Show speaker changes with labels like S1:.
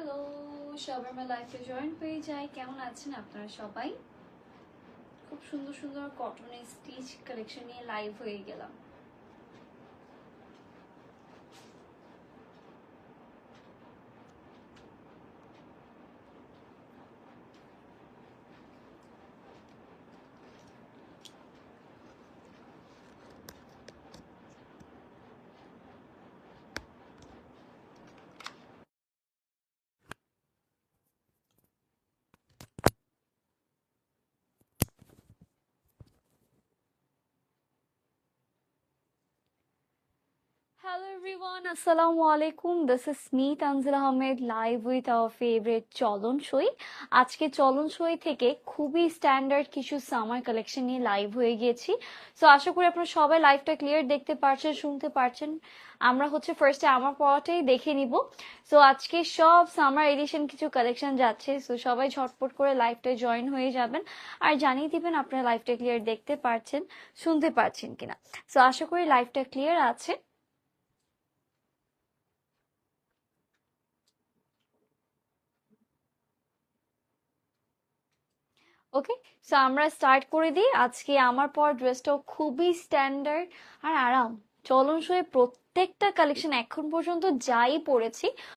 S1: Hello, সবাই আমার লাইফে জয়েন হয়ে যায়। কেমন আছেন আপনারা সবাই? খুব সুন্দর সুন্দর কটনের স্টিচ কালেকশন নিয়ে লাইভ হয়ে গেলাম। Hello everyone, Assalamu alaikum. This is me Tanzila Ahmed live with our favorite চলন সই। আজকে চলন সই থেকে খুবই স্ট্যান্ডার্ড কিছু সামার কালেকশন নিয়ে লাইভ হয়ে গিয়েছি। সো আশা করি আপনারা সবাই লাইভটা ক্লিয়ার দেখতে পারছেন, শুনতে পারছেন। আমরা ফার্স্টে আমার পড়াটাই দেখে নিব। সো আজকে সব সামার এডিশন কিছু কালেকশন যাচ্ছে, সো সবাই ঝটপট করে লাইভটা জয়েন হয়ে যাবেন আর জানিয়ে দিবেন আপনারা লাইভটা ক্লিয়ার দেখতে পারছেন, শুনতে পারছেন কিনা। সো আশা করি লাইভটা ক্লিয়ার আছে। ওকে, সো আমরা স্টার্ট করে দিই। আজকে আমার পর ড্রেসটাও খুবই স্ট্যান্ডার্ড আর আরাম। চলন সই প্রত্যেকটা কালেকশন এখন পর্যন্ত যাই পরেছি